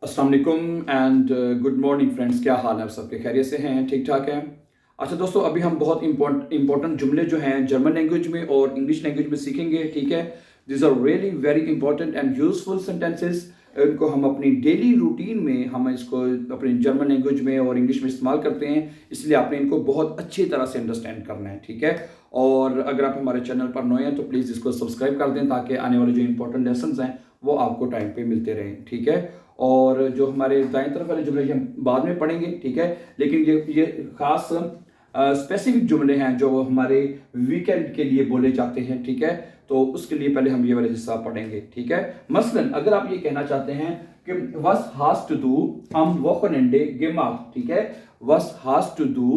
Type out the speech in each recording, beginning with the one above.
अस्सलाम वालेकुम and good morning friends. क्या हाल है आप सबके? खैरियत से हैं? ठीक ठाक हैं? अच्छा दोस्तों, अभी हम बहुत इंपॉर्टेंट जुमले जो हैं जर्मन लैंग्वेज में और इंग्लिश लैंग्वेज में सीखेंगे। ठीक है, this are really very important and useful sentences. इनको हम अपनी डेली रूटीन में हम इसको अपनी जर्मन लैंग्वेज में और इंग्लिश में इस्तेमाल करते हैं, इसलिए आपने इनको बहुत अच्छी तरह से अंडरस्टैंड करना है। ठीक है, और अगर आप हमारे चैनल पर नए हैं तो प्लीज़ इसको सब्सक्राइब कर दें ताकि आने वाले जो इंपॉर्टेंट लेसन हैं वो आपको टाइम पे मिलते रहें। ठीक है, और जो हमारे दाएं तरफ वाले जुमले हम बाद में पढ़ेंगे। ठीक है, लेकिन ये खास स्पेसिफिक जुमले हैं जो हमारे वीकेंड के लिए बोले जाते हैं। ठीक है, तो उसके लिए पहले हम ये वाला हिस्सा पढ़ेंगे। ठीक है, मसलन अगर आप ये कहना चाहते हैं कि वस hast do am Wochenende gemacht। ठीक है, वस hast do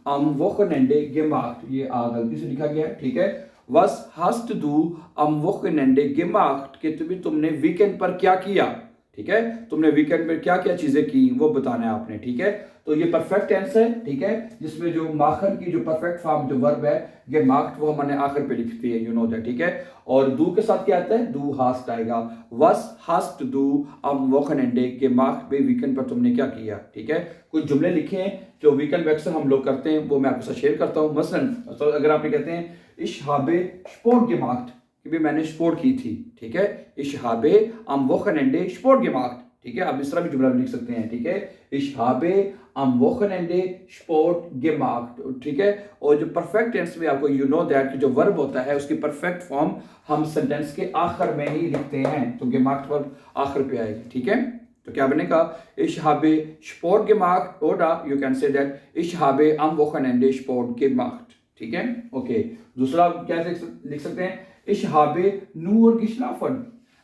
am Wochenende gemacht, ये गलती से लिखा गया है। ठीक है, वस hast do am Wochenende gemacht, कि तुमने वीकेंड पर क्या किया। ठीक है, तुमने वीकेंड में क्या क्या चीजें की वो बताना है आपने। ठीक है, तो ये परफेक्ट टेंस है। ठीक है, जिसमें जो माखन की जो परफेक्ट फॉर्म जो वर्ब है ये मार्क्ड वो हमने आखिर पे लिखती है, यू नो दैट। ठीक है, और डू के साथ क्या आता है? डू हास्ट आएगा। वस हास्ट डू am Wochenende के मार्क्ड पे वीकेंड पर तुमने क्या किया। ठीक है, कुछ जुमले लिखे हैं जो वीकेंड पे अक्सर हम लोग करते हैं, वो मैं आपके साथ शेयर करता हूँ। मसलन तो अगर आप ये कहते हैं ich habe Sport gemacht, कि भी मैंने स्पोर्ट की थी। ठीक है, ich habe am Wochenende Sport gemacht। ठीक है, आप इस तरह भी जुमला लिख सकते हैं। ठीक है, ich habe am Wochenende Sport gemacht। ठीक है, और जो परफेक्ट टेंस में आपको यू नो दैट कि जो वर्ब होता है उसकी परफेक्ट फॉर्म हम सेंटेंस के आखिर में ही लिखते हैं, तो gemacht वर्ब आखिर पे आएगी। ठीक है, तो क्या बनेगा? ich habe Sport gemacht, oder you can say that ich habe am Wochenende Sport gemacht। ठीक है, ओके। दूसरा क्या लिख सकते हैं? ich habe nur geschlafen,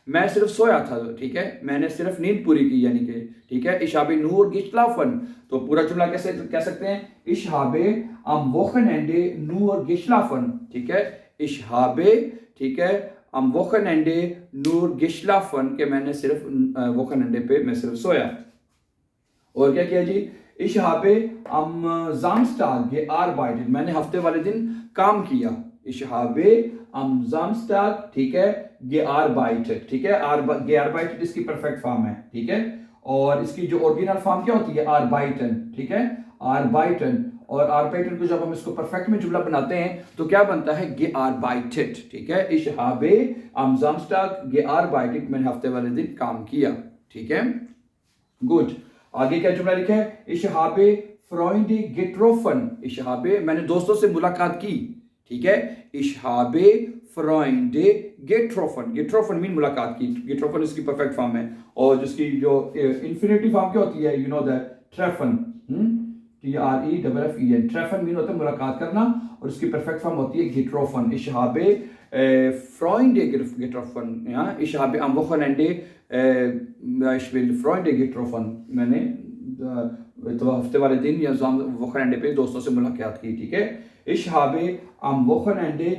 मैं सिर्फ सोया था। ठीक है, मैंने सिर्फ नींद पूरी की, यानी कि ठीक है, ich habe nur geschlafen। तो पूरा जुमला कैसे कह सकते हैं? ich habe am Wochenende nur geschlafen। ठीक है, ich habe, ठीक है, am Wochenende nur geschlafen, के मैंने सिर्फ Wochenende पे मैं सिर्फ सोया। और क्या किया जी? ich habe am Samstag gearbeitet, मैंने हफ्ते वाले दिन काम किया। ich habe am Samstag, ठीक है, gearbeitet। ठीक है, gearbeitet इसकी परफेक्ट फॉर्म है। ठीक है, और इसकी जो ओरिजिनल फॉर्म क्या होती है? arbeiten। ठीक है, arbeiten, और arbeiten को जब हम इसको परफेक्ट में जुमला बनाते हैं तो क्या बनता है? gearbeitet। ठीक है, ich habe am Samstag gearbeitet, मैंने हफ्ते वाले दिन काम किया। ठीक है, गुड। आगे क्या जुमला लिखा है? ich habe Freunde getroffen, ich habe, मैंने दोस्तों से मुलाकात की। ठीक है, ich habe Freunde getroffen, getroffen mean मुलाकात की, getroffen इसकी परफेक्ट फॉर्म है, और जिसकी जो इंफिनिटी फॉर्म क्या होती है? You know that, treffen, treffen, treffen mean होता है मुलाकात करना, और इसकी परफेक्ट फॉर्म होती है getroffen। ich habe Freunde getroffen, ja, ich habe am Wochenende Beispiel Freunde getroffen, मैंने तो हफ्ते वाले दिन या Wochenende पे दोस्तों से मुलाकात की। ठीक है, ich habe am Wochenende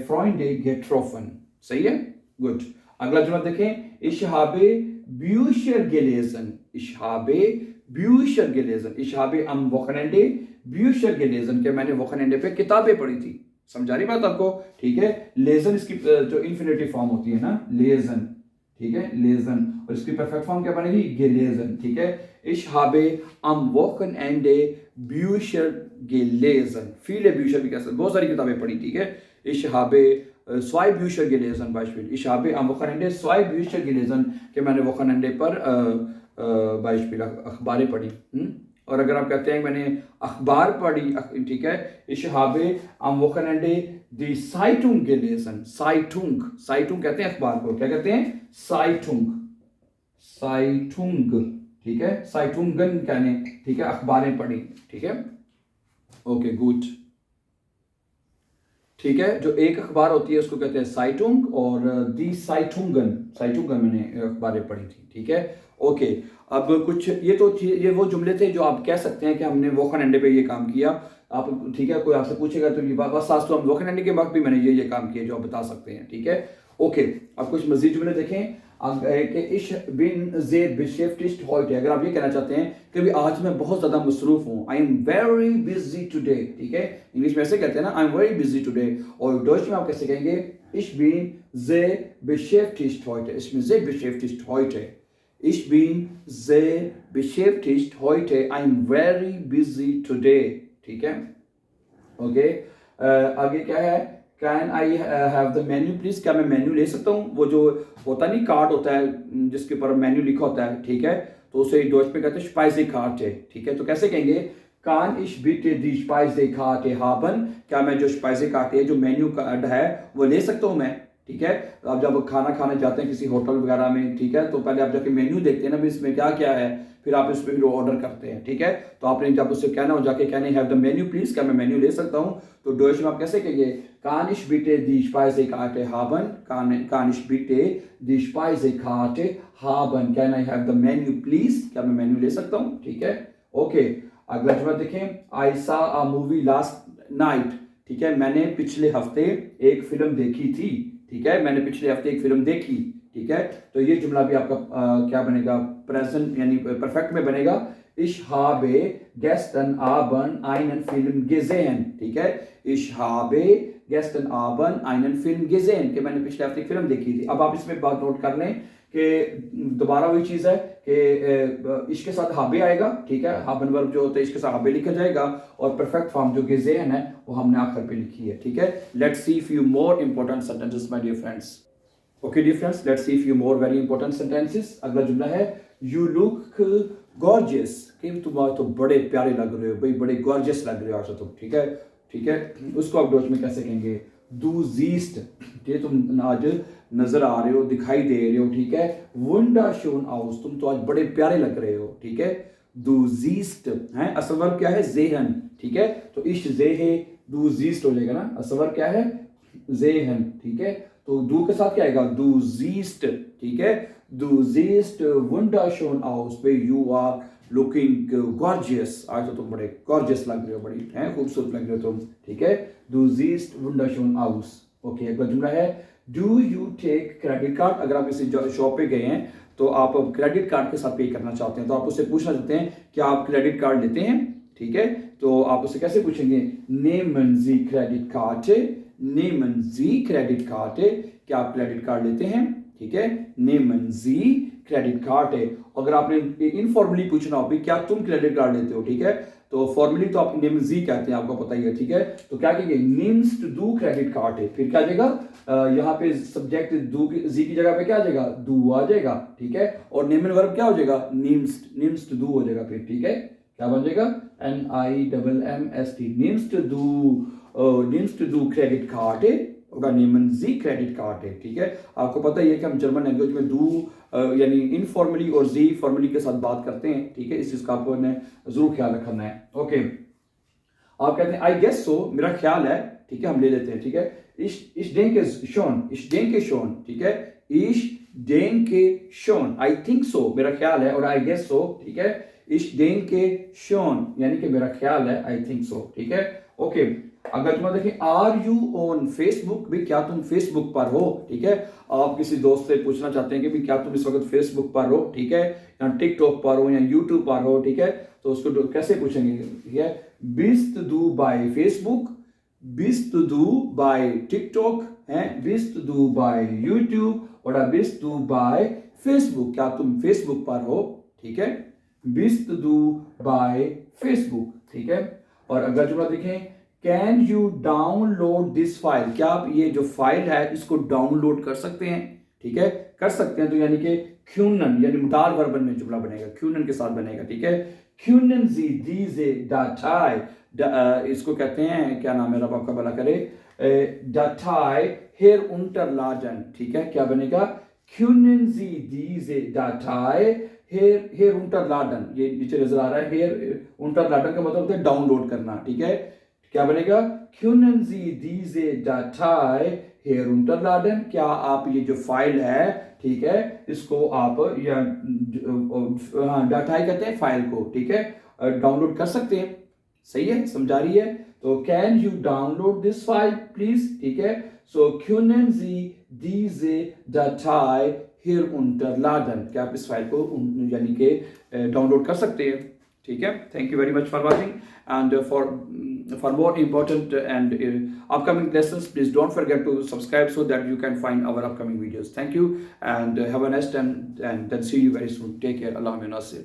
Freunde getroffen। सही है, गुड। अगला जुमला देखें, ich habe Bücher gelesen, ich habe Bücher gelesen, ich habe am Wochenende Bücher gelesen, के मैंने Wochenende पे किताबें पढ़ी थी। समझा रही बात आपको? ठीक है, लेजन इसकी जो इन्फिनेटिव फॉर्म होती है ना, लेजन। ठीक है, लेजन, और इसकी परफेक्ट फॉर्म क्या बनेगी? गेलेजन। ठीक है, ich habe am Wochenende Bücher gelesen, viele Bücher भी कह सकते, बहुत सारी किताबें पढ़ी। ठीक है, ich habe zwei Bücher gelesen, Beispiel ich habe am Wochenende zwei Bücher gelesen, कि मैंने Wochenende पर Beispiel अखबारें पढ़ी। और अगर आप कहते हैं मैंने अखबार पढ़ी, ठीक है, ich habe am Wochenende die Zeitung gelesen, Zeitung, Zeitung कहते हैं अखबार को, क्या कहते हैं? Zeitung, Zeitung। ठीक है, Zeitungen कहने, ठीक है, अखबारें पढ़ी। ठीक है, ओके, गुड। ठीक है, जो एक अखबार होती है उसको कहते हैं साइटुंग, और दी साइटुंगन, साइटुंगन मैंने अखबारें पढ़ी थी। ठीक है, ओके। अब कुछ ये वो जुमले थे जो आप कह सकते हैं कि हमने Wochenende पे ये काम किया। आप, ठीक है, कोई आपसे पूछेगा तो ये बस आज तो हम Wochenende के वक्त भी मैंने ये काम किया, जो आप बता सकते हैं। ठीक है, ओके। अब कुछ मजीद जुमले देखें कि ich bin sehr beschäftigt heute, अगर आप ये कहना चाहते हैं कि भी आज मैं बहुत ज़्यादा मसरूफ़ हूँ, I am very busy today। ठीक है, इंग्लिश में ऐसे कहते हैं ना, I am very busy today, और डॉइच में आप कैसे कहेंगे? ich bin sehr beschäftigt heute, ich bin sehr beschäftigt heute, Ich bin sehr beschäftigt heute. I'm very busy today. ठीक है, ओके। आगे क्या है, can I have the menu please, क्या मैं मेन्यू ले सकता हूँ? वो जो होता नहीं कार्ड होता है जिसके ऊपर मेन्यू लिखा होता है, ठीक है, तो उसे डॉच में कहते हैं स्पाइसी कार्ट है, ठीक है। तो कैसे कहेंगे, कान इश बिटे दी स्पाइसी कार्ट हाबन, क्या मैं जो स्पाइसी कार्ट है, जो मेन्यू कार्ड है, वो ले सकता हूँ मैं, ठीक है। आप जब खाना खाने जाते हैं किसी होटल वगैरह में, ठीक है, तो पहले आप जाके मेन्यू देखते हैं ना भी इसमें क्या क्या है, फिर आप इस पर फिर ऑर्डर करते हैं, ठीक है। तो आपने जब उससे कहना हो जाके कहने हैव द मेन्यू प्लीज, क्या मैं मेन्यू ले सकता हूँ? तो डॉच में आप कैसे कहेंगे, कानिश बिटे दी स्पाइसी कार्टे हाबन, कानिश बिटे दी स्पाइसी कार्टे हाबन, can I have the menu please, क्या मैं मेन्यू ले सकता हूँ, ठीक है, ओके। अगला जुमला देखें, आई सा अ मूवी लास्ट नाइट, ठीक है, मैंने पिछले हफ्ते एक फिल्म देखी थी, ठीक है, मैंने पिछले हफ्ते एक फिल्म देखी, ठीक है। तो ये जुमला भी आपका क्या बनेगा, प्रेजेंट यानी परफेक्ट में बनेगा। Ich habe gestern Abend einen Film gesehen, ठीक है। Ich habe gestern Abend einen Film gesehen, कि मैंने पिछले हफ्ते एक फिल्म देखी थी। अब आप इसमें बात नोट कर लें कि दोबारा वही चीज़ है कि इश्क के साथ हाबे आएगा, ठीक है, हाबन वर्ब जो होता है इसके साथ हाबे लिखा जाएगा, और परफेक्ट फॉर्म जो gesehen है वो हमने आखिर पे लिखी है, ठीक है। Let's see few more important sentences my dear friends. Okay dear friends, let's see few more very important sentences. अगला जुमला है, यू लुक गॉर्जियस, कि तुम आज तो बड़े प्यारे लग रहे हो भाई, बड़े गॉर्जियस लग रहे हो आज तो तुम, ठीक है, ठीक है। उसको आप डॉच में कैसे कहेंगे, दू जीस्ट, ठीक है, तुम आज नजर आ रहे हो, दिखाई दे रहे हो, ठीक है। वंडरशोन आउस, तुम तो आज बड़े प्यारे लग रहे हो, ठीक है। दू जीस्ट है, असल वर्ब क्या है, जेहन, ठीक है। तो इश जेहे दू जीस्ट हो जाएगा ना, असल वर्ब क्या है, जेहन, ठीक है। तो दू के साथ क्या आएगा, दू जीस्ट, ठीक है। दू जीस्ट वंडरशोन आउस, पे यू आर लुकिंग गॉर्जियस, आज तो तुम बड़े गॉर्जियस लग रहे हो, बड़ी हैं खूबसूरत लग रहे हो तुम, ठीक है। दू जीस्ट वंडरशोन आउस, ओके। अगला जुमला है, do you take credit card, अगर आप किसी शॉप पे गए हैं तो आप क्रेडिट कार्ड के साथ पे करना चाहते हैं, तो आप उससे पूछना चाहते हैं कि आप क्रेडिट कार्ड लेते हैं, ठीक है। तो आप उससे कैसे पूछेंगे, नेमन जी क्रेडिट कार्ड है, नेमन जी क्रेडिट कार्ड है, क्या आप क्रेडिट कार्ड लेते हैं, ठीक है। नेमन जी क्रेडिट कार्ड है। अगर आपने इनफॉर्मली पूछना हो क्या तुम क्रेडिट कार्ड लेते हो, ठीक है, तो फॉर्मली तो आप नेम जी कहते हैं, आपको पता ही है, ठीक है। तो क्या कहेंगे, names to do credit card है, फिर क्या आ जाएगा, यहाँ पे सब्जेक्ट डू जी की जगह पे क्या आ जाएगा, डू आ जाएगा, ठीक है। और नेमन वर्ब क्या हो जाएगा, नेम्स टू डू हो जाएगा फिर, ठीक है। क्या बन जाएगा, NIMMS T, names to do credit card है, होगा नेमन जी क्रेडिट कार्ड है, ठीक है। आपको पता ही है कि हम जर्मन लैंग्वेज में डू यानी इनफॉर्मली और जी फॉर्मली के साथ बात करते हैं, ठीक है। इस चीज का आपको जरूर ख्याल रखना है, ओके। आप कहते हैं आई गेस सो, मेरा ख्याल है, ठीक है, हम ले लेते हैं, ठीक है। इश डेंके शोन, इश डेंके शोन, ठीक है। इश डेंके शोन, आई थिंक सो, मेरा ख्याल है, और आई गेस सो, ठीक है। इश डेंके शोन यानी कि मेरा ख्याल है, आई थिंक सो, ठीक है, ओके। अगर तुम देखिए, आर यू ऑन फेसबुक, भी क्या तुम फेसबुक पर हो, ठीक है। आप किसी दोस्त से पूछना चाहते हैं कि भी क्या तुम इस वक्त फेसबुक पर हो, ठीक है, या टिकटॉक पर हो या यूट्यूब पर हो, ठीक है। तो उसको कैसे पूछेंगे, ठीक है। बिस्ट दू बाय फेसबुक, बिस्ट दू बाय टिकटॉक है, बिस्ट दू बाय यूट्यूब, और बिस्ट दू बाय फेसबुक, क्या तुम फेसबुक पर हो, ठीक है। बिस्ट दू बाय फेसबुक, ठीक है। और अगर जुमला देखें, can you download this file, क्या आप ये जो फाइल है इसको डाउनलोड कर सकते हैं, ठीक है, कर सकते हैं। तो यानी कि क्यूनन यानी मुटार वर्बन में जुमला बनेगा, क्यूनन के साथ बनेगा, ठीक है। क्यूनन जी दीजे डाटाई, इसको कहते हैं, क्या नाम है, रब आपका भला करे, डाटाई हेर उंटरलाडन, ठीक है। क्या बनेगा, क्यूनन जी दीजे डाटाई हेर उंटरलाडन, ये नीचे नजर आ रहा है, हेर उंटरलाडन का मतलब होता है डाउनलोड करना, ठीक है। क्या बनेगा, können Sie diese Datei herunterladen, क्या आप ये जो फाइल है, ठीक है, इसको आप या डाटाई कहते हैं फाइल को, ठीक है, डाउनलोड कर सकते हैं, सही है, समझा रही है। तो can you download this file please, ठीक है। सो können Sie diese Datei herunterladen, क्या आप इस फाइल को यानी कि डाउनलोड कर सकते हैं, ठीक है, thank you very much for watching and for more important and upcoming lessons, please don't forget to subscribe so that you can find our upcoming videos. Thank you and have a nice time, and then see you very soon. Take care. Allah Nasir.